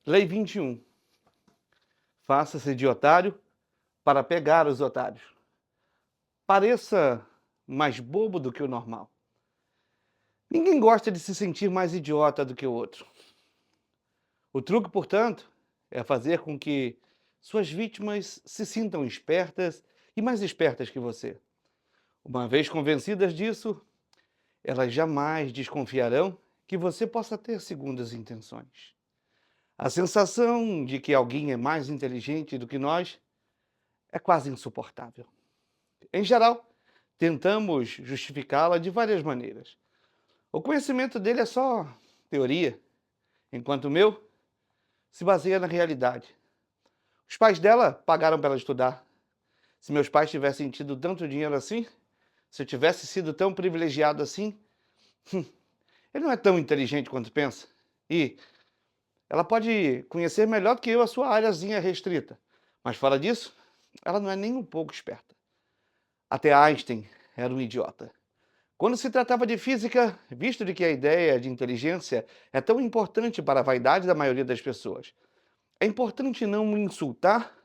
Lei 21. Faça-se de otário para pegar os otários. Pareça mais bobo do que o normal. Ninguém gosta de se sentir mais idiota do que o outro. O truque, portanto, é fazer com que suas vítimas se sintam espertas e mais espertas que você. Uma vez convencidas disso, elas jamais desconfiarão que você possa ter segundas intenções. A sensação de que alguém é mais inteligente do que nós é quase insuportável. Em geral, tentamos justificá-la de várias maneiras. O conhecimento dele é só teoria, enquanto o meu se baseia na realidade. Os pais dela pagaram para ela estudar. Se meus pais tivessem tido tanto dinheiro assim, se eu tivesse sido tão privilegiado assim, ele não é tão inteligente quanto pensa. E ela pode conhecer melhor do que eu a sua áreazinha restrita. Mas fora disso, ela não é nem um pouco esperta. Até Einstein era um idiota. Quando se tratava de física, visto de que a ideia de inteligência é tão importante para a vaidade da maioria das pessoas, é importante não insultar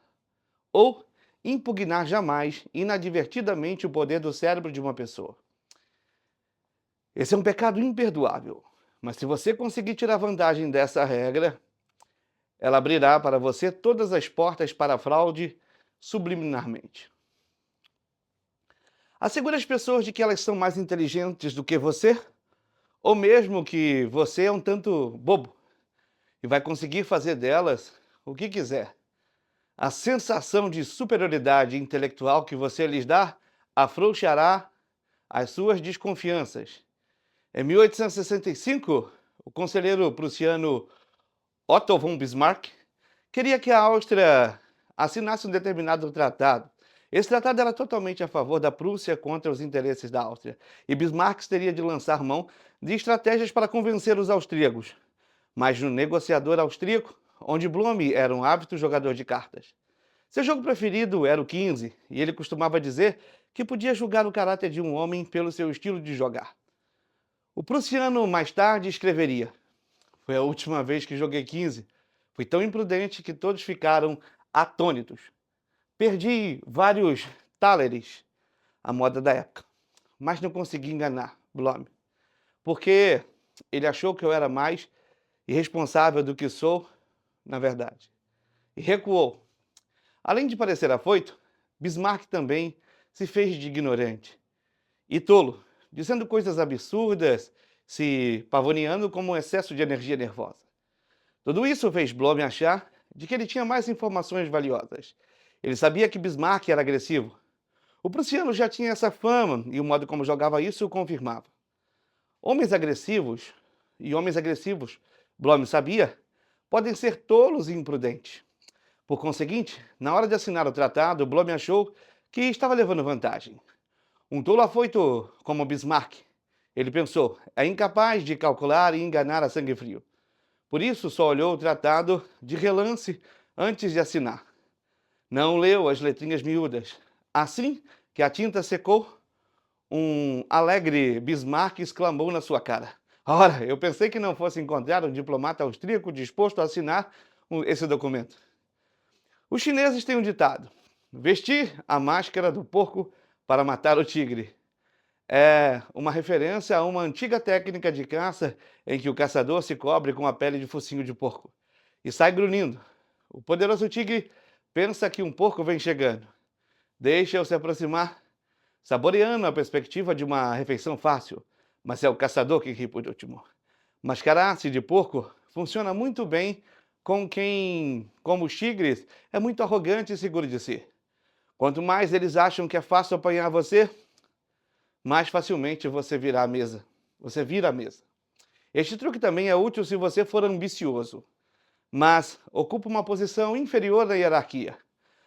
ou impugnar jamais, inadvertidamente, o poder do cérebro de uma pessoa. Esse é um pecado imperdoável, mas se você conseguir tirar vantagem dessa regra, ela abrirá para você todas as portas para a fraude subliminarmente. Assegure as pessoas de que elas são mais inteligentes do que você, ou mesmo que você é um tanto bobo e vai conseguir fazer delas o que quiser. A sensação de superioridade intelectual que você lhes dá afrouxará as suas desconfianças. Em 1865, o conselheiro prussiano Otto von Bismarck queria que a Áustria assinasse um determinado tratado. Esse tratado era totalmente a favor da Prússia contra os interesses da Áustria, e Bismarck teria de lançar mão de estratégias para convencer os austríacos. Mas no negociador austríaco, onde Blume era um ávido jogador de cartas. Seu jogo preferido era o 15, e ele costumava dizer que podia julgar o caráter de um homem pelo seu estilo de jogar. O prussiano mais tarde escreveria: "Foi a última vez que joguei 15. Fui tão imprudente que todos ficaram atônitos. Perdi vários thalers, a moda da época, mas não consegui enganar Blume, porque ele achou que eu era mais irresponsável do que sou, na verdade, e recuou." Além de parecer afoito, Bismarck também se fez de ignorante e tolo, dizendo coisas absurdas, se pavoneando como um excesso de energia nervosa. Tudo isso fez Bloom achar de que ele tinha mais informações valiosas. Ele sabia que Bismarck era agressivo. O prussiano já tinha essa fama e o modo como jogava isso o confirmava. Homens agressivos, Bloom sabia, podem ser tolos e imprudentes. Por conseguinte, na hora de assinar o tratado, Bloom achou que estava levando vantagem. Um tolo afoito como Bismarck, ele pensou, é incapaz de calcular e enganar a sangue frio. Por isso, só olhou o tratado de relance antes de assinar. Não leu as letrinhas miúdas. Assim que a tinta secou, um alegre Bismarck exclamou na sua cara: "Ora, eu pensei que não fosse encontrar um diplomata austríaco disposto a assinar esse documento." Os chineses têm um ditado: vestir a máscara do porco para matar o tigre. É uma referência a uma antiga técnica de caça em que o caçador se cobre com a pele de focinho de porco e sai grunhindo. O poderoso tigre pensa que um porco vem chegando. Deixa-o se aproximar, saboreando a perspectiva de uma refeição fácil, mas é o caçador que ri por último. Mascarar-se de porco funciona muito bem com quem, como os tigres, é muito arrogante e seguro de si. Quanto mais eles acham que é fácil apanhar você, mais facilmente você vira a mesa. Você vira a mesa. Este truque também é útil se você for ambicioso, mas ocupa uma posição inferior na hierarquia.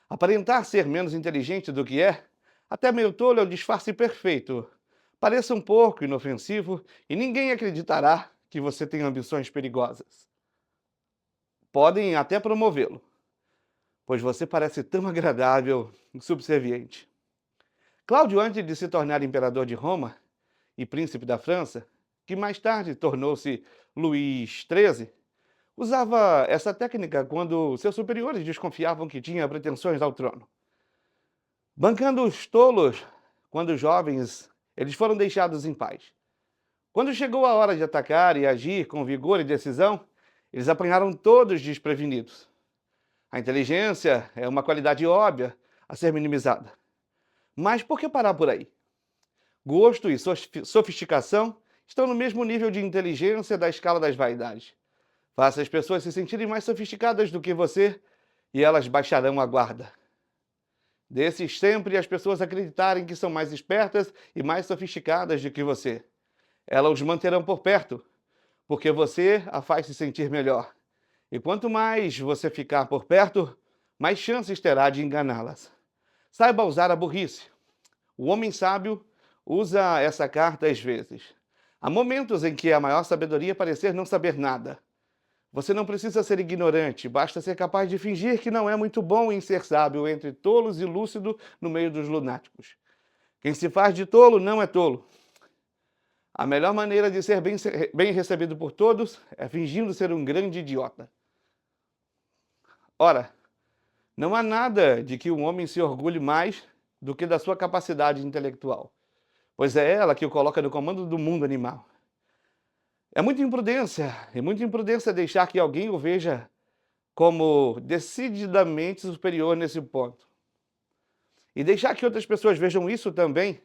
Aparentar ser menos inteligente do que é, até meio tolo, é o disfarce perfeito. Pareça um pouco inofensivo e ninguém acreditará que você tem ambições perigosas. Podem até promovê-lo, pois você parece tão agradável e subserviente. Cláudio, antes de se tornar imperador de Roma e príncipe da França, que mais tarde tornou-se Luís XIII, Usava essa técnica quando seus superiores desconfiavam que tinha pretensões ao trono. Bancando os tolos, quando jovens, eles foram deixados em paz. Quando chegou a hora de atacar e agir com vigor e decisão, eles apanharam todos desprevenidos. A inteligência é uma qualidade óbvia a ser minimizada. Mas por que parar por aí? Gosto e sofisticação estão no mesmo nível de inteligência da escala das vaidades. Faça as pessoas se sentirem mais sofisticadas do que você e elas baixarão a guarda. Deixe sempre as pessoas acreditarem que são mais espertas e mais sofisticadas do que você. Elas os manterão por perto, porque você a faz se sentir melhor. E quanto mais você ficar por perto, mais chances terá de enganá-las. Saiba usar a burrice. O homem sábio usa essa carta às vezes. Há momentos em que a maior sabedoria parecer não saber nada. Você não precisa ser ignorante, basta ser capaz de fingir que não é muito bom em ser sábio entre tolos e lúcido no meio dos lunáticos. Quem se faz de tolo não é tolo. A melhor maneira de ser bem recebido por todos é fingindo ser um grande idiota. Ora, não há nada de que um homem se orgulhe mais do que da sua capacidade intelectual, pois é ela que o coloca no comando do mundo animal. É muita imprudência deixar que alguém o veja como decididamente superior nesse ponto. E deixar que outras pessoas vejam isso também.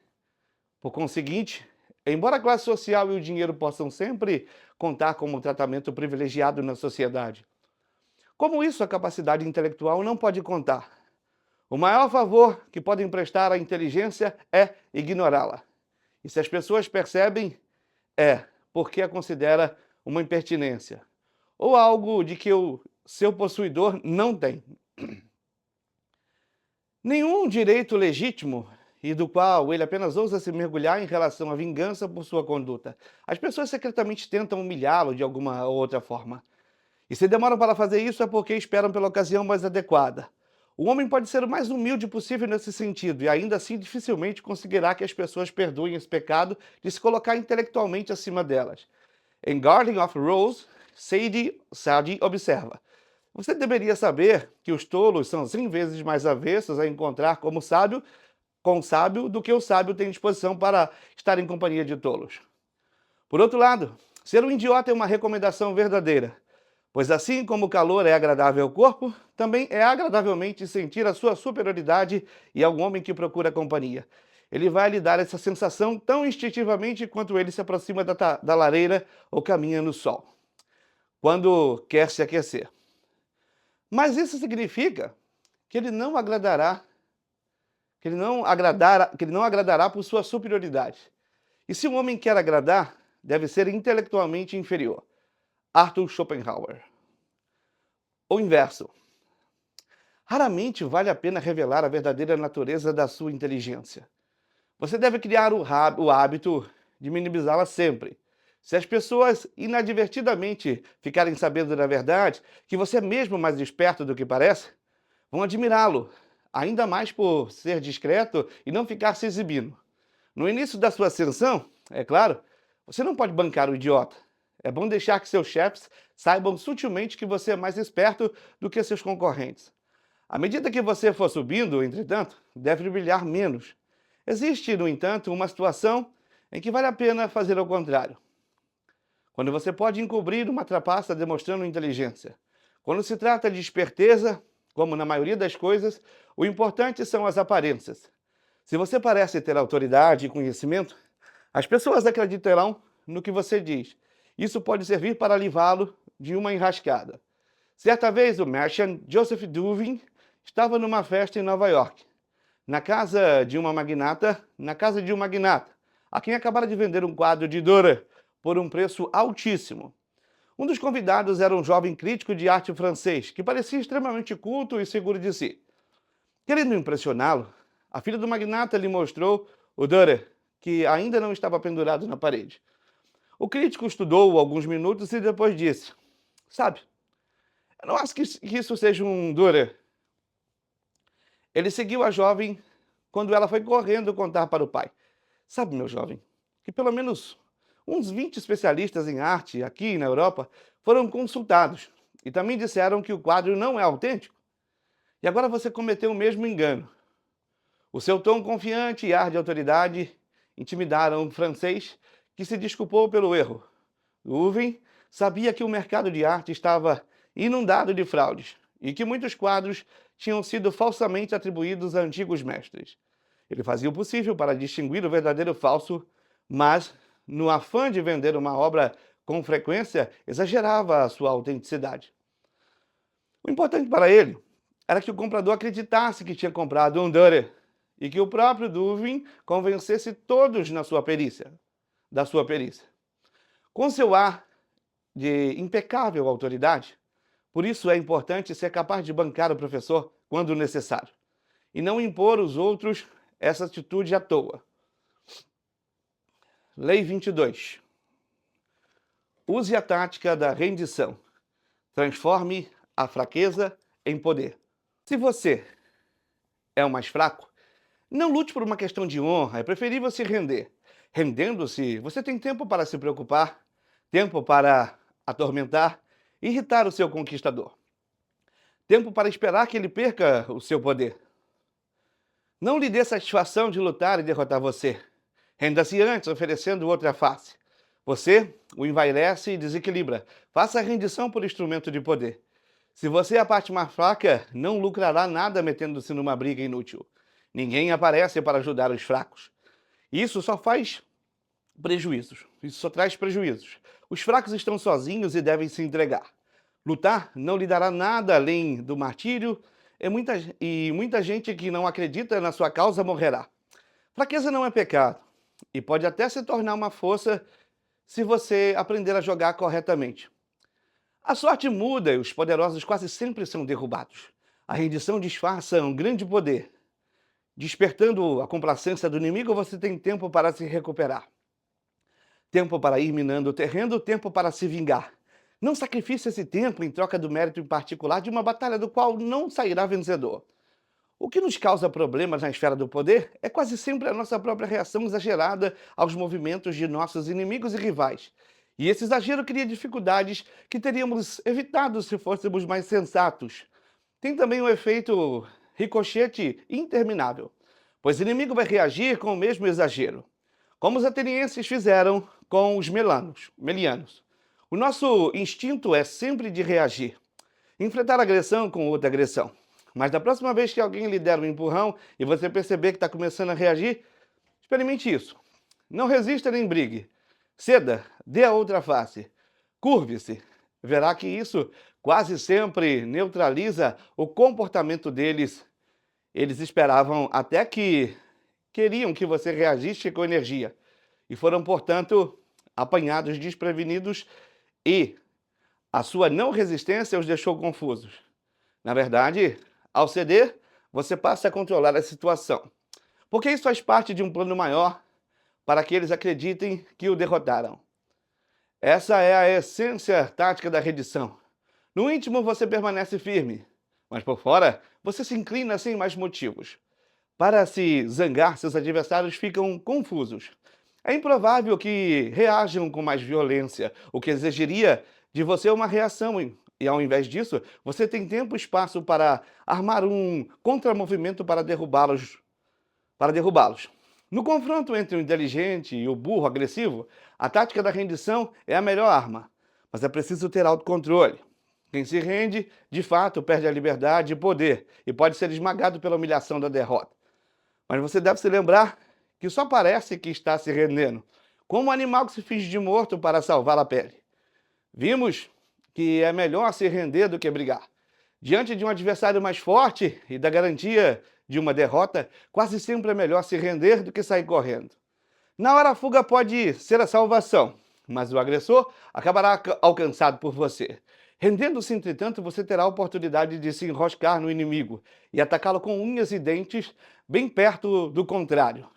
Por conseguinte, embora a classe social e o dinheiro possam sempre contar como um tratamento privilegiado na sociedade, como isso a capacidade intelectual não pode contar. O maior favor que podem prestar à inteligência é ignorá-la. E se as pessoas percebem, é porque a considera uma impertinência, ou algo de que o seu possuidor não tem. Nenhum direito legítimo e do qual ele apenas ousa se mergulhar em relação à vingança por sua conduta. As pessoas secretamente tentam humilhá-lo de alguma ou outra forma. E se demoram para fazer isso é porque esperam pela ocasião mais adequada. O homem pode ser o mais humilde possível nesse sentido e ainda assim dificilmente conseguirá que as pessoas perdoem esse pecado de se colocar intelectualmente acima delas. Em Garden of Rose, Sadi observa: você deveria saber que os tolos são 100 vezes mais avessos a encontrar com o sábio do que o sábio tem disposição para estar em companhia de tolos. Por outro lado, ser um idiota é uma recomendação verdadeira, pois assim como o calor é agradável ao corpo, também é agradavelmente sentir a sua superioridade e ao homem que procura companhia. Ele vai lhe dar essa sensação tão instintivamente quanto ele se aproxima da lareira ou caminha no sol, quando quer se aquecer. Mas isso significa que ele não agradará por sua superioridade. E se um homem quer agradar, deve ser intelectualmente inferior. Arthur Schopenhauer. O inverso. Raramente vale a pena revelar a verdadeira natureza da sua inteligência. Você deve criar o hábito de minimizá-la sempre. Se as pessoas inadvertidamente ficarem sabendo da verdade, que você é mesmo mais esperto do que parece, vão admirá-lo, ainda mais por ser discreto e não ficar se exibindo. No início da sua ascensão, é claro, você não pode bancar o idiota. É bom deixar que seus chefes saibam sutilmente que você é mais esperto do que seus concorrentes. À medida que você for subindo, entretanto, deve brilhar menos. Existe, no entanto, uma situação em que vale a pena fazer ao contrário. Quando você pode encobrir uma trapaça demonstrando inteligência. Quando se trata de esperteza, como na maioria das coisas, o importante são as aparências. Se você parece ter autoridade e conhecimento, as pessoas acreditarão no que você diz. Isso pode servir para livrá-lo de uma enrascada. Certa vez, o merchant Joseph Duvin estava numa festa em Nova York, na casa de um magnata, a quem acabara de vender um quadro de Dürer por um preço altíssimo. Um dos convidados era um jovem crítico de arte francês, que parecia extremamente culto e seguro de si. Querendo impressioná-lo, a filha do magnata lhe mostrou o Dürer, que ainda não estava pendurado na parede. O crítico estudou-o alguns minutos e depois disse: sabe, eu não acho que isso seja um Dürer. Ele seguiu a jovem quando ela foi correndo contar para o pai: sabe, meu jovem, que pelo menos uns 20 especialistas em arte aqui na Europa foram consultados. e também disseram que o quadro não é autêntico. E agora você cometeu o mesmo engano. O seu tom confiante e ar de autoridade intimidaram o francês, que se desculpou pelo erro. Louven sabia que o mercado de arte estava inundado de fraudes e que muitos quadros tinham sido falsamente atribuídos a antigos mestres. Ele fazia o possível para distinguir o verdadeiro falso, mas, no afã de vender uma obra com frequência, exagerava a sua autenticidade. O importante para ele era que o comprador acreditasse que tinha comprado um Dürer e que o próprio Duvin convencesse todos da sua perícia. Com seu ar de impecável autoridade, por isso é importante ser capaz de bancar o professor quando necessário e não impor aos outros essa atitude à toa. Lei 22. Use a tática da rendição. Transforme a fraqueza em poder. Se você é o mais fraco, não lute por uma questão de honra, é preferível se render. Rendendo-se, você tem tempo para se preocupar, tempo para atormentar, irritar o seu conquistador. Tempo para esperar que ele perca o seu poder. Não lhe dê satisfação de lutar e derrotar você. Renda-se antes, oferecendo outra face. Você o envairece e desequilibra. Faça a rendição por instrumento de poder. Se você é a parte mais fraca, não lucrará nada metendo-se numa briga inútil. Ninguém aparece para ajudar os fracos. Isso só faz prejuízos. Isso só traz prejuízos. Os fracos estão sozinhos e devem se entregar. Lutar não lhe dará nada além do martírio e muita gente que não acredita na sua causa morrerá. Fraqueza não é pecado e pode até se tornar uma força se você aprender a jogar corretamente. A sorte muda e os poderosos quase sempre são derrubados. A rendição disfarça um grande poder. Despertando a complacência do inimigo, você tem tempo para se recuperar. Tempo para ir minando o terreno, tempo para se vingar. Não sacrifique esse tempo em troca do mérito em particular de uma batalha do qual não sairá vencedor. O que nos causa problemas na esfera do poder é quase sempre a nossa própria reação exagerada aos movimentos de nossos inimigos e rivais. E esse exagero cria dificuldades que teríamos evitado se fôssemos mais sensatos. Tem também um efeito ricochete interminável, pois o inimigo vai reagir com o mesmo exagero, como os atenienses fizeram com os melianos. O nosso instinto é sempre de reagir, enfrentar agressão com outra agressão. Mas da próxima vez que alguém lhe der um empurrão e você perceber que está começando a reagir, experimente isso. Não resista nem brigue. Ceda, dê a outra face. Curve-se. Verá que isso quase sempre neutraliza o comportamento deles. Eles esperavam até que queriam que você reagisse com energia e foram, portanto, apanhados desprevenidos e a sua não resistência os deixou confusos. Na verdade, ao ceder, você passa a controlar a situação, porque isso faz parte de um plano maior para que eles acreditem que o derrotaram. Essa é a essência tática da rendição. No íntimo você permanece firme, mas por fora você se inclina sem mais motivos. Para se zangar, seus adversários ficam confusos. É improvável que reajam com mais violência, o que exigiria de você uma reação. E ao invés disso, você tem tempo e espaço para armar um contramovimento para derrubá-los. No confronto entre o inteligente e o burro agressivo, a tática da rendição é a melhor arma, mas é preciso ter autocontrole. Quem se rende, de fato, perde a liberdade e poder e pode ser esmagado pela humilhação da derrota. Mas você deve se lembrar que só parece que está se rendendo, como um animal que se finge de morto para salvar a pele. Vimos que é melhor se render do que brigar. Diante de um adversário mais forte e da garantia de uma derrota, quase sempre é melhor se render do que sair correndo. Na hora a fuga pode ser a salvação, mas o agressor acabará alcançado por você. Rendendo-se, entretanto, você terá a oportunidade de se enroscar no inimigo e atacá-lo com unhas e dentes bem perto do contrário.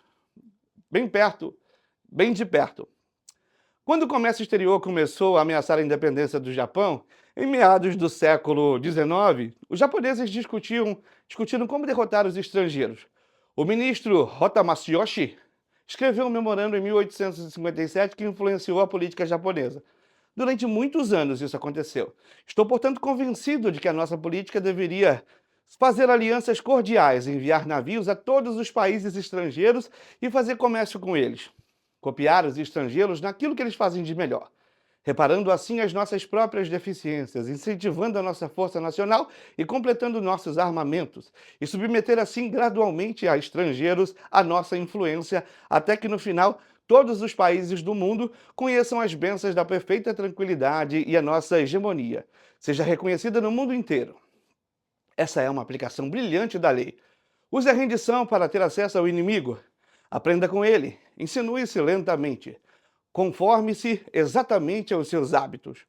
Bem de perto. Quando o comércio exterior começou a ameaçar a independência do Japão, em meados do século XIX, os japoneses discutiram como derrotar os estrangeiros. O ministro Hotta Masayoshi escreveu um memorando em 1857 que influenciou a política japonesa. Durante muitos anos isso aconteceu. Estou, portanto, convencido de que a nossa política deveria fazer alianças cordiais, enviar navios a todos os países estrangeiros e fazer comércio com eles. Copiar os estrangeiros naquilo que eles fazem de melhor, reparando assim as nossas próprias deficiências, incentivando a nossa força nacional e completando nossos armamentos, e submeter assim gradualmente a estrangeiros a nossa influência, até que no final todos os países do mundo conheçam as bênçãos da perfeita tranquilidade e a nossa hegemonia seja reconhecida no mundo inteiro. Essa é uma aplicação brilhante da lei. Use a rendição para ter acesso ao inimigo. Aprenda com ele, insinue-se lentamente. Conforme-se exatamente aos seus hábitos,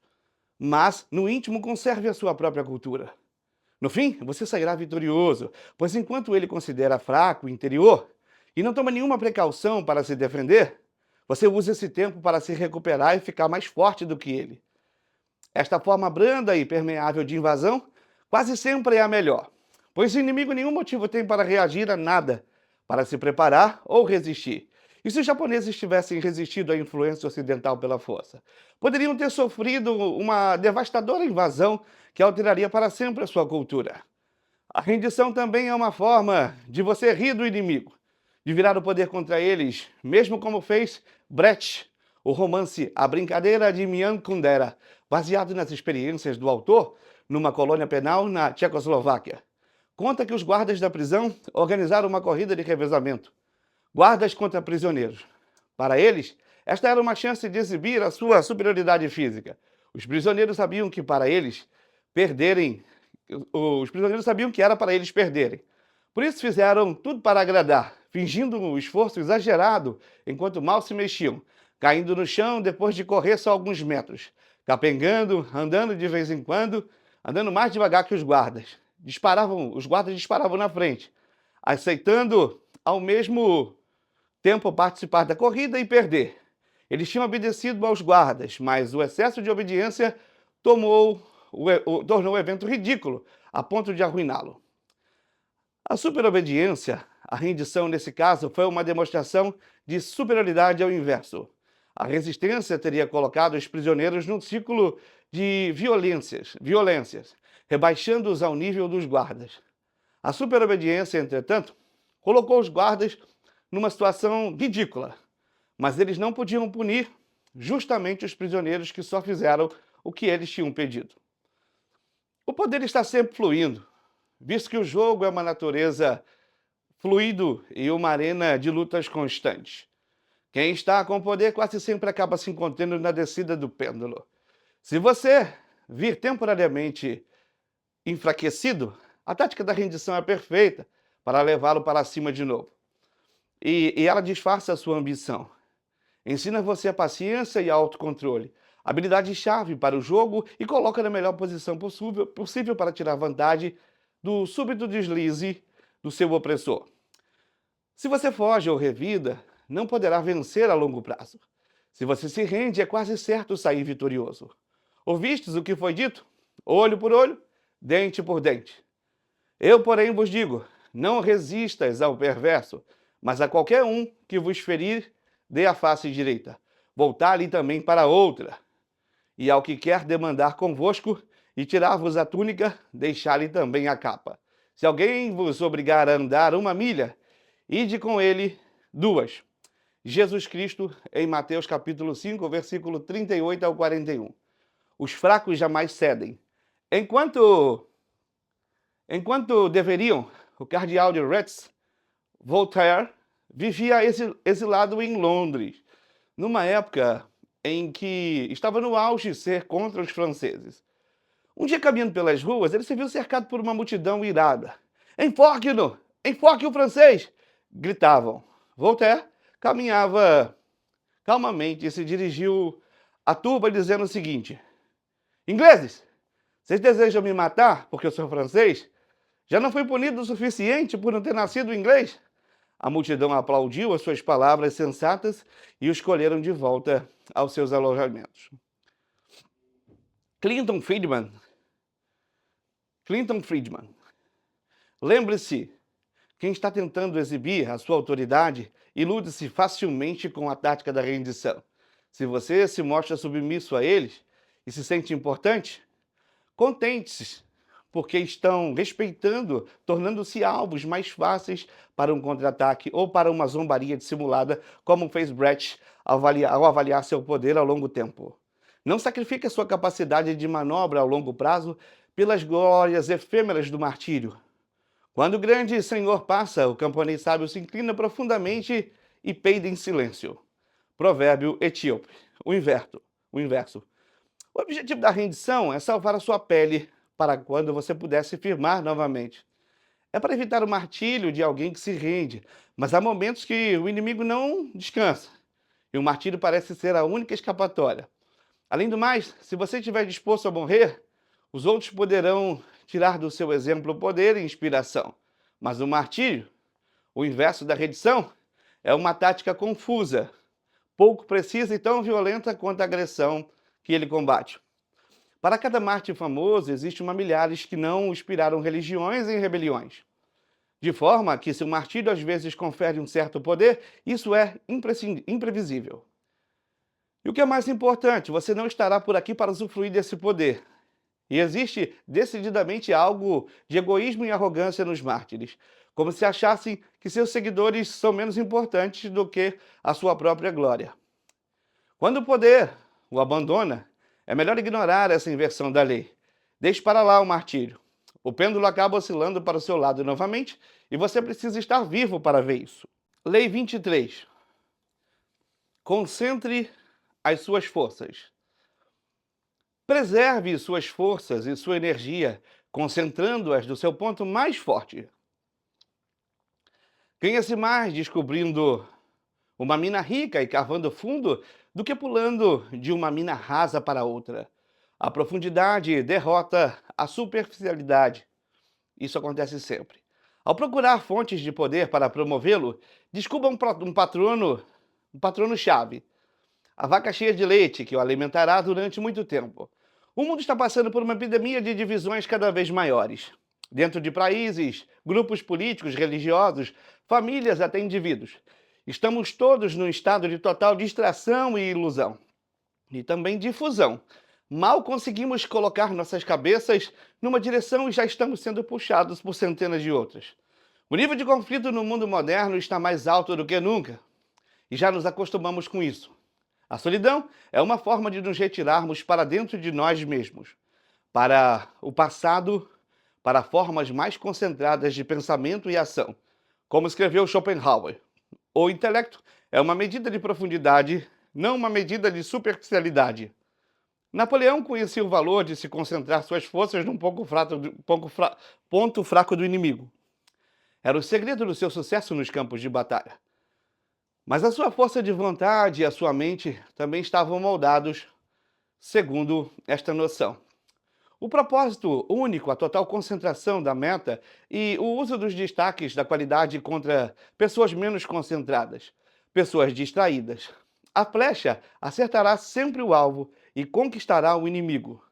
mas no íntimo conserve a sua própria cultura. No fim, você sairá vitorioso, pois enquanto ele considera fraco o interior e não toma nenhuma precaução para se defender, você usa esse tempo para se recuperar e ficar mais forte do que ele. Esta forma branda e permeável de invasão quase sempre é a melhor, pois o inimigo nenhum motivo tem para reagir a nada, para se preparar ou resistir. E se os japoneses tivessem resistido à influência ocidental pela força? Poderiam ter sofrido uma devastadora invasão que alteraria para sempre a sua cultura. A rendição também é uma forma de você rir do inimigo, de virar o poder contra eles, mesmo como fez Brecht, o romance A Brincadeira de Mian Kundera, baseado nas experiências do autor numa colônia penal na Tchecoslováquia. Conta que os guardas da prisão organizaram uma corrida de revezamento. Guardas contra prisioneiros. Para eles, esta era uma chance de exibir a sua superioridade física. Os prisioneiros sabiam que era para eles perderem. Por isso fizeram tudo para agradar, fingindo um esforço exagerado enquanto mal se mexiam, caindo no chão depois de correr só alguns metros, capengando, andando de vez em quando, andando mais devagar que os guardas. Os guardas disparavam na frente, aceitando ao mesmo tempo participar da corrida e perder. Eles tinham obedecido aos guardas, mas o excesso de obediência tornou o evento ridículo, a ponto de arruiná-lo. A superobediência, a rendição nesse caso, foi uma demonstração de superioridade ao inverso. A resistência teria colocado os prisioneiros num ciclo de violências, rebaixando-os ao nível dos guardas. A superobediência, entretanto, colocou os guardas numa situação ridícula, mas eles não podiam punir justamente os prisioneiros que só fizeram o que eles tinham pedido. O poder está sempre fluindo, visto que o jogo é uma natureza fluido e uma arena de lutas constantes. Quem está com poder quase sempre acaba se encontrando na descida do pêndulo. Se você vir temporariamente enfraquecido, a tática da rendição é perfeita para levá-lo para cima de novo. E ela disfarça a sua ambição. Ensina você a paciência e a autocontrole, habilidade-chave para o jogo, e coloca na melhor posição possível para tirar vantagem do súbito deslize do seu opressor. Se você foge ou revida, não poderá vencer a longo prazo. Se você se rende, é quase certo sair vitorioso. Ouvistes o que foi dito? Olho por olho, dente por dente. Eu, porém, vos digo, não resistas ao perverso, mas a qualquer um que vos ferir, dê a face direita. Voltai-lhe também para outra. E ao que quer demandar convosco e tirar-vos a túnica, deixai-lhe também a capa. Se alguém vos obrigar a andar 1 milha, ide com ele 2. Jesus Cristo, em Mateus capítulo 5, versículo 38 ao 41. Os fracos jamais cedem. Enquanto deveriam, o cardeal de Retz, Voltaire, vivia exilado em Londres, numa época em que estava no auge ser contra os franceses. Um dia, caminhando pelas ruas, ele se viu cercado por uma multidão irada. Enforque-no! Enforque o francês! Gritavam. Voltaire caminhava calmamente e se dirigiu à turba dizendo o seguinte: ingleses, vocês desejam me matar porque eu sou francês? Já não fui punido o suficiente por não ter nascido inglês? A multidão aplaudiu as suas palavras sensatas e o escolheram de volta aos seus alojamentos. Clinton Friedman. Lembre-se, quem está tentando exibir a sua autoridade ilude-se facilmente com a tática da rendição. Se você se mostra submisso a eles, e se sente importante, contente-se, porque estão respeitando, tornando-se alvos mais fáceis para um contra-ataque ou para uma zombaria dissimulada, como fez Brett ao avaliar seu poder ao longo tempo. Não sacrifique a sua capacidade de manobra ao longo prazo pelas glórias efêmeras do martírio. Quando o grande senhor passa, o camponês sábio se inclina profundamente e peida em silêncio. Provérbio etíope. O inverso. O objetivo da rendição é salvar a sua pele para quando você puder se firmar novamente. É para evitar o martírio de alguém que se rende, mas há momentos que o inimigo não descansa, e o martírio parece ser a única escapatória. Além do mais, se você estiver disposto a morrer, os outros poderão tirar do seu exemplo poder e inspiração. Mas o martírio, o inverso da rendição, é uma tática confusa, pouco precisa e tão violenta quanto a agressão que ele combate. Para cada mártir famoso, existe uma milhares que não inspiraram religiões em rebeliões. De forma que, se o martírio às vezes confere um certo poder, isso é imprevisível. E o que é mais importante, você não estará por aqui para usufruir desse poder. E existe decididamente algo de egoísmo e arrogância nos mártires, como se achassem que seus seguidores são menos importantes do que a sua própria glória. Quando o poder o abandona, é melhor ignorar essa inversão da lei. Deixe para lá o martírio. O pêndulo acaba oscilando para o seu lado novamente e você precisa estar vivo para ver isso. Lei 23. Concentre as suas forças. Preserve suas forças e sua energia, concentrando-as no seu ponto mais forte. Ganha-se mais descobrindo uma mina rica e cavando fundo do que pulando de uma mina rasa para outra. A profundidade derrota a superficialidade. Isso acontece sempre. Ao procurar fontes de poder para promovê-lo, descubra um patrono-chave. A vaca cheia de leite que o alimentará durante muito tempo. O mundo está passando por uma epidemia de divisões cada vez maiores. Dentro de países, grupos políticos, religiosos, famílias, até indivíduos. Estamos todos num estado de total distração e ilusão. E também difusão. Mal conseguimos colocar nossas cabeças numa direção e já estamos sendo puxados por centenas de outras. O nível de conflito no mundo moderno está mais alto do que nunca. E já nos acostumamos com isso. A solidão é uma forma de nos retirarmos para dentro de nós mesmos, para o passado, para formas mais concentradas de pensamento e ação. Como escreveu Schopenhauer, o intelecto é uma medida de profundidade, não uma medida de superficialidade. Napoleão conhecia o valor de se concentrar suas forças num ponto fraco do inimigo. Era o segredo do seu sucesso nos campos de batalha. Mas a sua força de vontade e a sua mente também estavam moldados segundo esta noção. O propósito único, a total concentração da meta e o uso dos destaques da qualidade contra pessoas menos concentradas, pessoas distraídas. A flecha acertará sempre o alvo e conquistará o inimigo.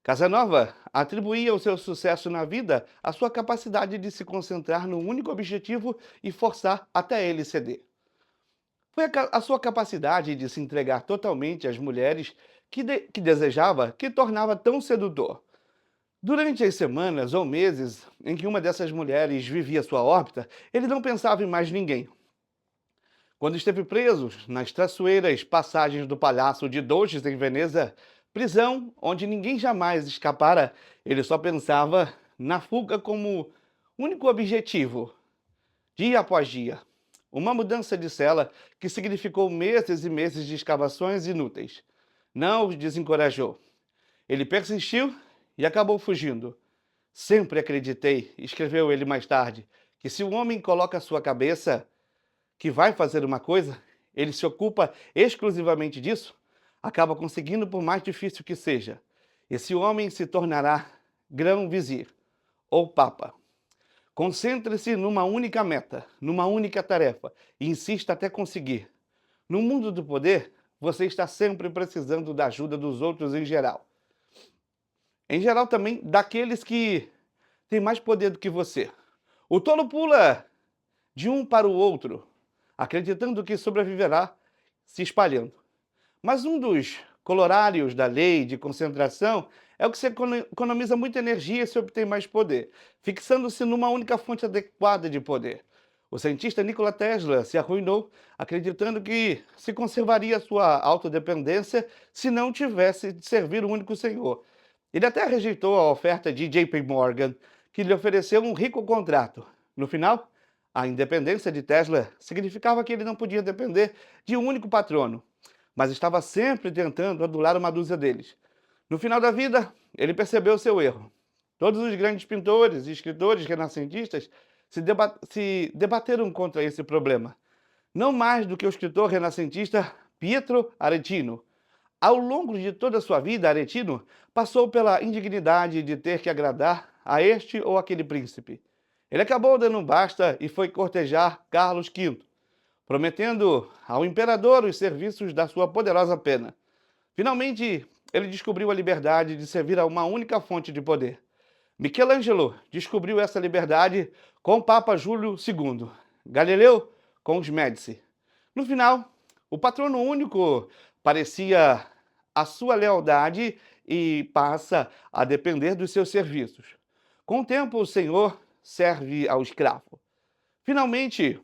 Casanova atribuía o seu sucesso na vida à sua capacidade de se concentrar no único objetivo e forçar até ele ceder. Foi a sua capacidade de se entregar totalmente às mulheres que desejava que tornava tão sedutor. Durante as semanas ou meses em que uma dessas mulheres vivia sua órbita, ele não pensava em mais ninguém. Quando esteve preso nas traiçoeiras passagens do Palácio de Doges em Veneza, prisão onde ninguém jamais escapara, ele só pensava na fuga como único objetivo, dia após dia. Uma mudança de cela que significou meses e meses de escavações inúteis. Não o desencorajou. Ele persistiu e acabou fugindo. Sempre acreditei, escreveu ele mais tarde, que se o homem coloca a sua cabeça que vai fazer uma coisa, ele se ocupa exclusivamente disso, acaba conseguindo por mais difícil que seja. Esse homem se tornará grão-vizir ou papa. Concentre-se numa única meta, numa única tarefa e insista até conseguir. No mundo do poder, você está sempre precisando da ajuda dos outros em geral. Em geral também daqueles que têm mais poder do que você. O tolo pula de um para o outro, acreditando que sobreviverá se espalhando. Mas um dos colorários da lei de concentração é o que se economiza muita energia e se obtém mais poder, fixando-se numa única fonte adequada de poder. O cientista Nikola Tesla se arruinou acreditando que se conservaria sua autodependência se não tivesse de servir o único senhor. Ele até rejeitou a oferta de JP Morgan, que lhe ofereceu um rico contrato. No final, a independência de Tesla significava que ele não podia depender de um único patrono, mas estava sempre tentando adular uma dúzia deles. No final da vida, ele percebeu seu erro. Todos os grandes pintores e escritores renascentistas se debateram contra esse problema, não mais do que o escritor renascentista Pietro Aretino. Ao longo de toda a sua vida, Aretino passou pela indignidade de ter que agradar a este ou aquele príncipe. Ele acabou dando um basta e foi cortejar Carlos V, prometendo ao imperador os serviços da sua poderosa pena. Finalmente, ele descobriu a liberdade de servir a uma única fonte de poder. Michelangelo descobriu essa liberdade com o Papa Júlio II, Galileu com os Médici. No final, o patrono único parecia a sua lealdade e passa a depender dos seus serviços. Com o tempo, o senhor serve ao escravo. Finalmente,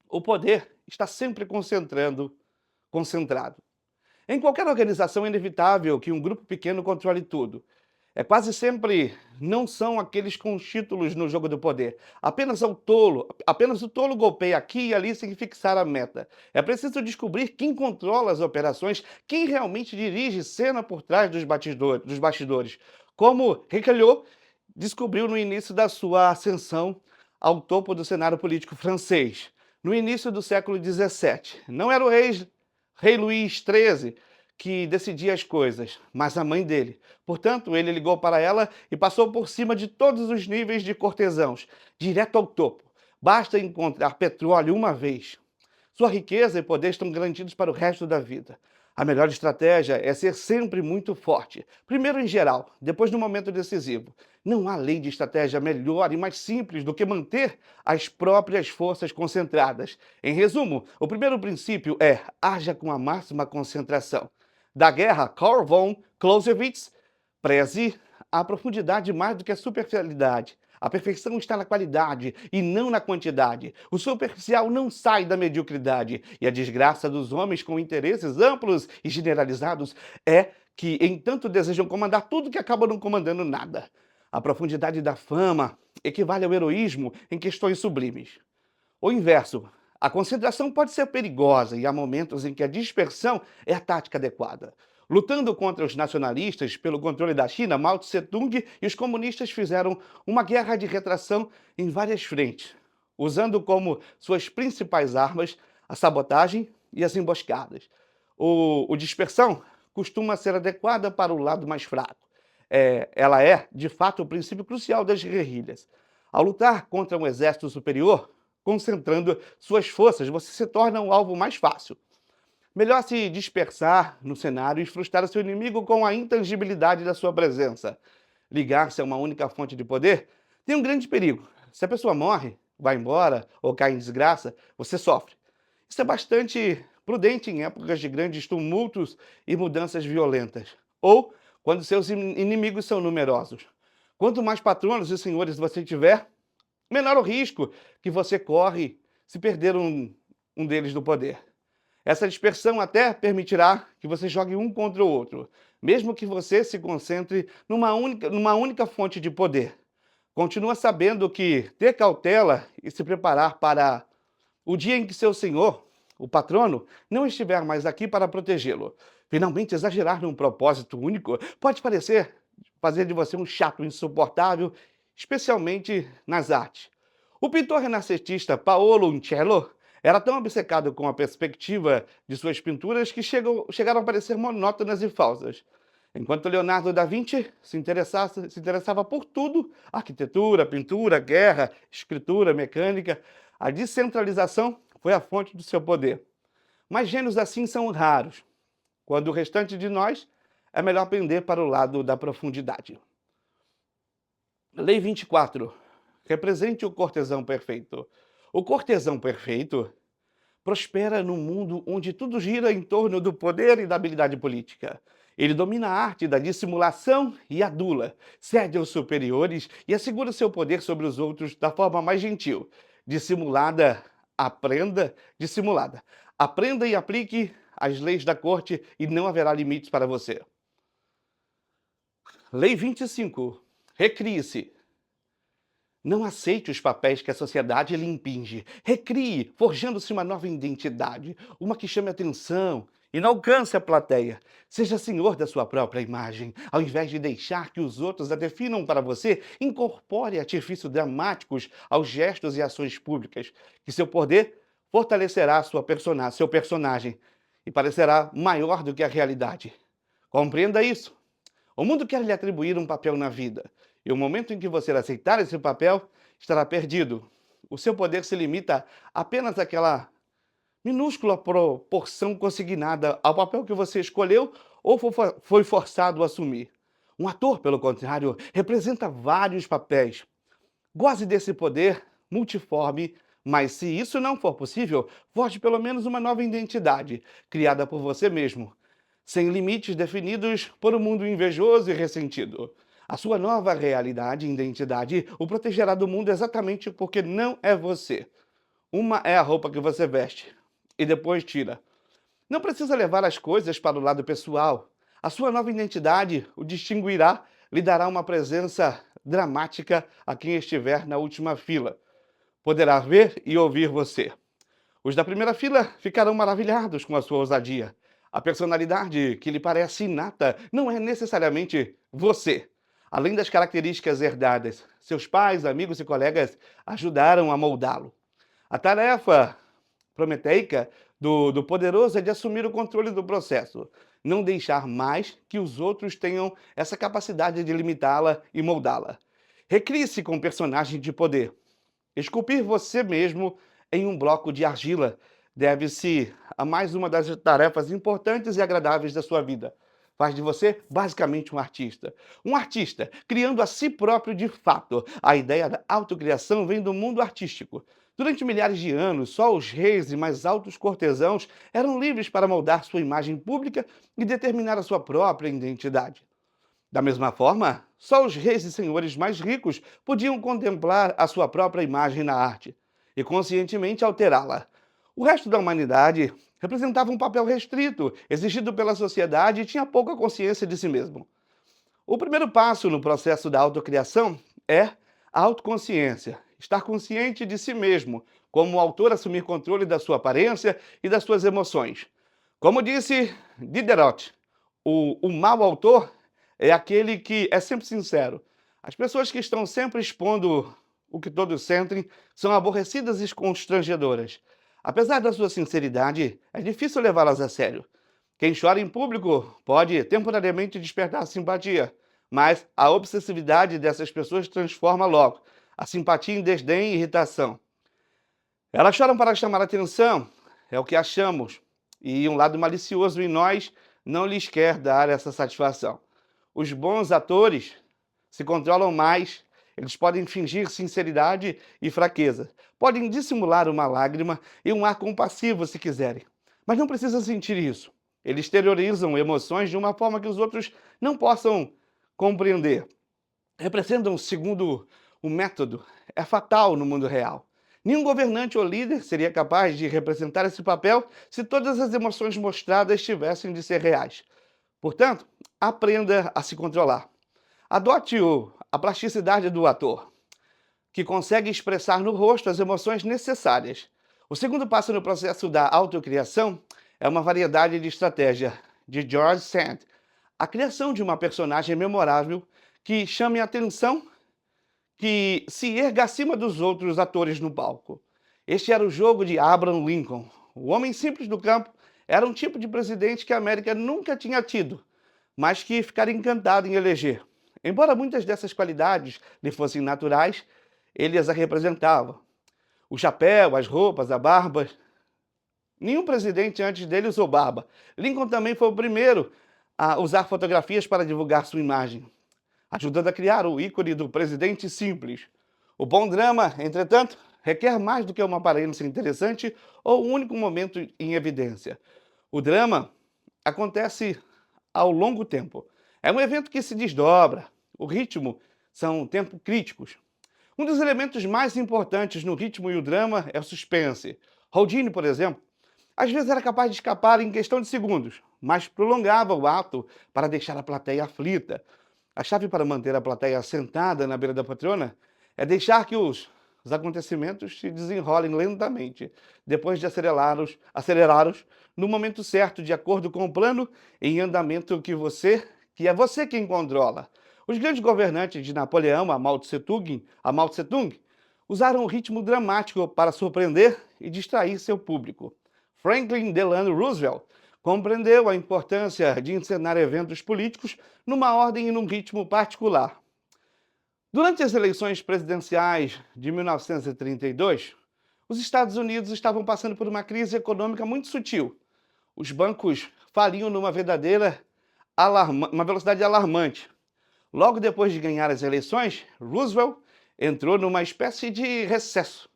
o poder está sempre concentrado. Em qualquer organização é inevitável que um grupo pequeno controle tudo. É quase sempre não são aqueles com títulos no jogo do poder. Apenas o tolo golpeia aqui e ali sem fixar a meta. É preciso descobrir quem controla as operações, quem realmente dirige cena por trás dos bastidores. Como Richelieu descobriu no início da sua ascensão ao topo do cenário político francês, no início do século XVII. Não era o rei Luís XIII que decidia as coisas, mas a mãe dele. Portanto, ele ligou para ela e passou por cima de todos os níveis de cortesãos, direto ao topo. Basta encontrar petróleo uma vez. Sua riqueza e poder estão garantidos para o resto da vida. A melhor estratégia é ser sempre muito forte. Primeiro em geral, depois no momento decisivo. Não há lei de estratégia melhor e mais simples do que manter as próprias forças concentradas. Em resumo, o primeiro princípio é haja com a máxima concentração. Da guerra, Karl von Clausewitz, preze a profundidade mais do que a superficialidade. A perfeição está na qualidade e não na quantidade. O superficial não sai da mediocridade. E a desgraça dos homens com interesses amplos e generalizados é que, entanto, desejam comandar tudo que acabam não comandando nada. A profundidade da fama equivale ao heroísmo em questões sublimes. O inverso. A concentração pode ser perigosa e há momentos em que a dispersão é a tática adequada. Lutando contra os nacionalistas pelo controle da China, Mao Tse-tung e os comunistas fizeram uma guerra de retração em várias frentes, usando como suas principais armas a sabotagem e as emboscadas. O dispersão costuma ser adequada para o lado mais fraco. Ela é, de fato, o princípio crucial das guerrilhas. Ao lutar contra um exército superior, concentrando suas forças, você se torna um alvo mais fácil. Melhor se dispersar no cenário e frustrar o seu inimigo com a intangibilidade da sua presença. Ligar-se a uma única fonte de poder tem um grande perigo. Se a pessoa morre, vai embora ou cai em desgraça, você sofre. Isso é bastante prudente em épocas de grandes tumultos e mudanças violentas, ou quando seus inimigos são numerosos. Quanto mais patronos e senhores você tiver, menor o risco que você corre se perder um deles do poder. Essa dispersão até permitirá que você jogue um contra o outro, mesmo que você se concentre numa única fonte de poder. Continua sabendo que ter cautela e se preparar para o dia em que seu senhor, o patrono, não estiver mais aqui para protegê-lo. Finalmente, exagerar num propósito único pode fazer de você um chato insuportável, especialmente nas artes. O pintor renascentista Paolo Uccello era tão obcecado com a perspectiva de suas pinturas que chegaram a parecer monótonas e falsas. Enquanto Leonardo da Vinci se interessava por tudo, arquitetura, pintura, guerra, escritura, mecânica, a descentralização foi a fonte do seu poder. Mas gênios assim são raros. Quando o restante de nós, é melhor pender para o lado da profundidade. Lei 24. Represente o cortesão perfeito. O cortesão perfeito prospera num mundo onde tudo gira em torno do poder e da habilidade política. Ele domina a arte da dissimulação e adula, cede aos superiores e assegura seu poder sobre os outros da forma mais gentil. Dissimulada, aprenda, dissimulada. Aprenda e aplique as leis da corte e não haverá limites para você. Lei 25. Recrie-se. Não aceite os papéis que a sociedade lhe impinge. Recrie, forjando-se uma nova identidade, uma que chame atenção e não alcance a plateia. Seja senhor da sua própria imagem. Ao invés de deixar que os outros a definam para você, incorpore artifícios dramáticos aos gestos e ações públicas, que seu poder fortalecerá seu personagem e parecerá maior do que a realidade. Compreenda isso. O mundo quer lhe atribuir um papel na vida, e o momento em que você aceitar esse papel estará perdido. O seu poder se limita apenas àquela minúscula proporção consignada ao papel que você escolheu ou foi forçado a assumir. Um ator, pelo contrário, representa vários papéis. Goze desse poder multiforme, mas se isso não for possível, forge pelo menos uma nova identidade, criada por você mesmo, sem limites definidos por um mundo invejoso e ressentido. A sua nova realidade e identidade o protegerá do mundo exatamente porque não é você. Uma é a roupa que você veste e depois tira. Não precisa levar as coisas para o lado pessoal. A sua nova identidade o distinguirá, lhe dará uma presença dramática a quem estiver na última fila. Poderá ver e ouvir você. Os da primeira fila ficarão maravilhados com a sua ousadia. A personalidade que lhe parece inata não é necessariamente você. Além das características herdadas, seus pais, amigos e colegas ajudaram a moldá-lo. A tarefa prometeica do poderoso é de assumir o controle do processo, não deixar mais que os outros tenham essa capacidade de limitá-la e moldá-la. Recrie-se com um personagem de poder. Esculpir você mesmo em um bloco de argila deve-se a mais uma das tarefas importantes e agradáveis da sua vida. Faz de você basicamente um artista. Um artista, criando a si próprio de fato. A ideia da autocriação vem do mundo artístico. Durante milhares de anos, só os reis e mais altos cortesãos eram livres para moldar sua imagem pública e determinar a sua própria identidade. Da mesma forma, só os reis e senhores mais ricos podiam contemplar a sua própria imagem na arte e conscientemente alterá-la. O resto da humanidade representava um papel restrito, exigido pela sociedade e tinha pouca consciência de si mesmo. O primeiro passo no processo da autocriação é a autoconsciência, estar consciente de si mesmo, como o autor assumir controle da sua aparência e das suas emoções. Como disse Diderot, o mau autor é aquele que é sempre sincero. As pessoas que estão sempre expondo o que todos sentem são aborrecidas e constrangedoras. Apesar da sua sinceridade, é difícil levá-las a sério. Quem chora em público pode temporariamente despertar simpatia, mas a obsessividade dessas pessoas transforma logo a simpatia em desdém e irritação. Elas choram para chamar a atenção, é o que achamos, e um lado malicioso em nós não lhes quer dar essa satisfação. Os bons atores se controlam mais, eles podem fingir sinceridade e fraqueza, podem dissimular uma lágrima e um ar compassivo se quiserem, mas não precisa sentir isso. Eles exteriorizam emoções de uma forma que os outros não possam compreender. Representam, segundo o método, é fatal no mundo real. Nenhum governante ou líder seria capaz de representar esse papel se todas as emoções mostradas tivessem de ser reais. Portanto, aprenda a se controlar. Adote a plasticidade do ator, que consegue expressar no rosto as emoções necessárias. O segundo passo no processo da autocriação é uma variedade de estratégia, de George Sand. A criação de uma personagem memorável que chame a atenção, que se erga acima dos outros atores no palco. Este era o jogo de Abraham Lincoln. O homem simples do campo era um tipo de presidente que a América nunca tinha tido, mas que ficara encantado em eleger. Embora muitas dessas qualidades lhe fossem naturais, ele as representava. O chapéu, as roupas, a barba. Nenhum presidente antes dele usou barba. Lincoln também foi o primeiro a usar fotografias para divulgar sua imagem, ajudando a criar o ícone do presidente simples. O bom drama, entretanto, requer mais do que uma aparência interessante ou um único momento em evidência. O drama acontece ao longo tempo. É um evento que se desdobra. O ritmo são tempos críticos. Um dos elementos mais importantes no ritmo e o drama é o suspense. Houdini, por exemplo, às vezes era capaz de escapar em questão de segundos, mas prolongava o ato para deixar a plateia aflita. A chave para manter a plateia sentada na beira da poltrona é deixar que os acontecimentos se desenrolem lentamente, depois de acelerá-los no momento certo, de acordo com o plano em andamento que é você quem controla. Os grandes governantes de Napoleão, a Mao Tse-tung, usaram o ritmo dramático para surpreender e distrair seu público. Franklin Delano Roosevelt compreendeu a importância de encenar eventos políticos numa ordem e num ritmo particular. Durante as eleições presidenciais de 1932, os Estados Unidos estavam passando por uma crise econômica muito sutil. Os bancos faliam uma velocidade alarmante. Logo depois de ganhar as eleições, Roosevelt entrou numa espécie de recesso.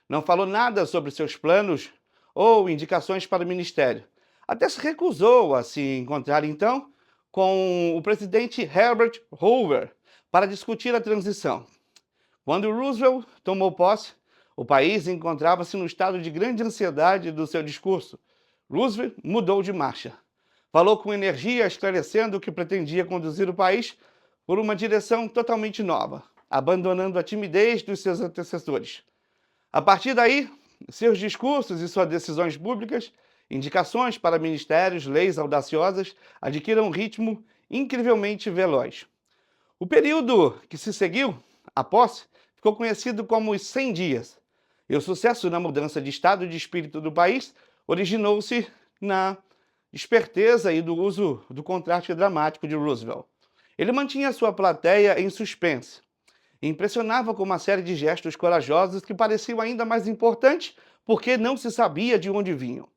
Não falou nada sobre seus planos ou indicações para o ministério. Até se recusou a se encontrar, então, com o presidente Herbert Hoover para discutir a transição. Quando Roosevelt tomou posse, o país encontrava-se no estado de grande ansiedade do seu discurso. Roosevelt mudou de marcha. Falou com energia, esclarecendo que pretendia conduzir o país por uma direção totalmente nova, abandonando a timidez dos seus antecessores. A partir daí, seus discursos e suas decisões públicas, indicações para ministérios, leis audaciosas, adquiriram um ritmo incrivelmente veloz. O período que se seguiu, a posse, ficou conhecido como os 100 dias, e o sucesso na mudança de estado de espírito do país originou-se na esperteza e do uso do contraste dramático de Roosevelt. Ele mantinha sua plateia em suspense e impressionava com uma série de gestos corajosos que pareciam ainda mais importantes porque não se sabia de onde vinham.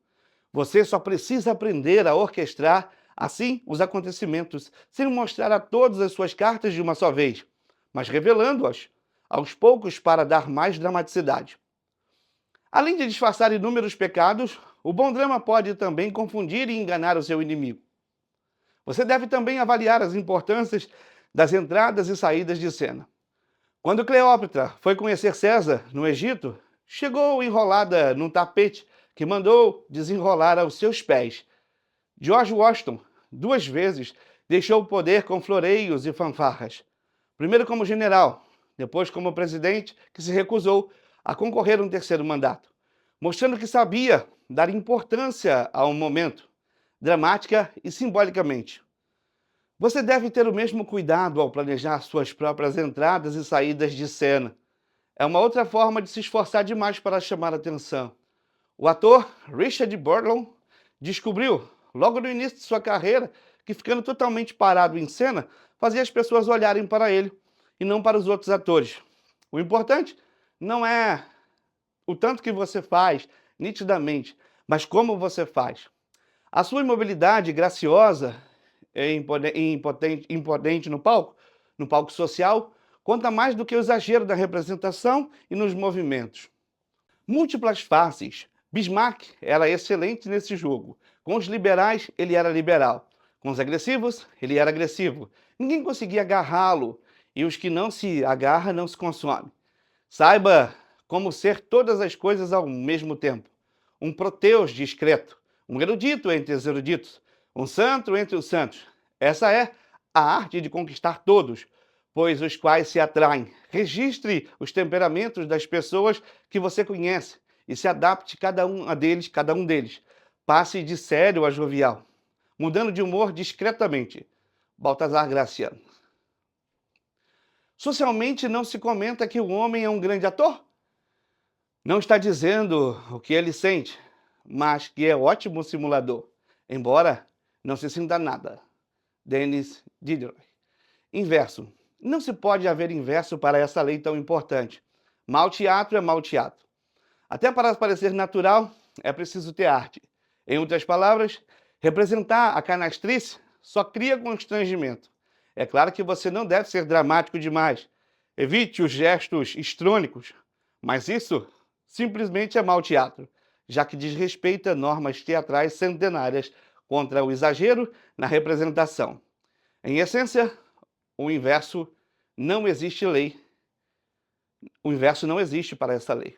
Você só precisa aprender a orquestrar assim os acontecimentos, sem mostrar a todas as suas cartas de uma só vez, mas revelando-as aos poucos para dar mais dramaticidade. Além de disfarçar inúmeros pecados, o bom drama pode também confundir e enganar o seu inimigo. Você deve também avaliar as importâncias das entradas e saídas de cena. Quando Cleópatra foi conhecer César, no Egito, chegou enrolada num tapete que mandou desenrolar aos seus pés. George Washington, 2 vezes, deixou o poder com floreios e fanfarras. Primeiro como general, depois como presidente, que se recusou a concorrer a um 3º mandato, mostrando que sabia dar importância ao momento, dramática e simbolicamente. Você deve ter o mesmo cuidado ao planejar suas próprias entradas e saídas de cena. É uma outra forma de se esforçar demais para chamar a atenção. O ator Richard Burton descobriu, logo no início de sua carreira, que ficando totalmente parado em cena fazia as pessoas olharem para ele e não para os outros atores. O importante não é o tanto que você faz, nitidamente, mas como você faz. A sua imobilidade graciosa e imponente no palco social, conta mais do que o exagero da representação e nos movimentos. Múltiplas faces. Bismarck era excelente nesse jogo. Com os liberais, ele era liberal. Com os agressivos, ele era agressivo. Ninguém conseguia agarrá-lo, e os que não se agarram não se consomem. Saiba como ser todas as coisas ao mesmo tempo. Um Proteus discreto, um erudito entre os eruditos, um santo entre os santos. Essa é a arte de conquistar todos, pois os quais se atraem. Registre os temperamentos das pessoas que você conhece e se adapte cada um deles. Passe de sério a jovial, mudando de humor discretamente. Baltazar Graciano. Socialmente não se comenta que o homem é um grande ator? Não está dizendo o que ele sente, mas que é ótimo simulador, embora não se sinta nada. Denis Diderot. Inverso. Não se pode haver inverso para essa lei tão importante. Mau teatro é mau teatro. Até para parecer natural, é preciso ter arte. Em outras palavras, representar a canastrice só cria constrangimento. É claro que você não deve ser dramático demais. Evite os gestos histrônicos, mas isso simplesmente é mau teatro, já que desrespeita normas teatrais centenárias contra o exagero na representação. Em essência, o inverso não existe lei. O inverso não existe para essa lei.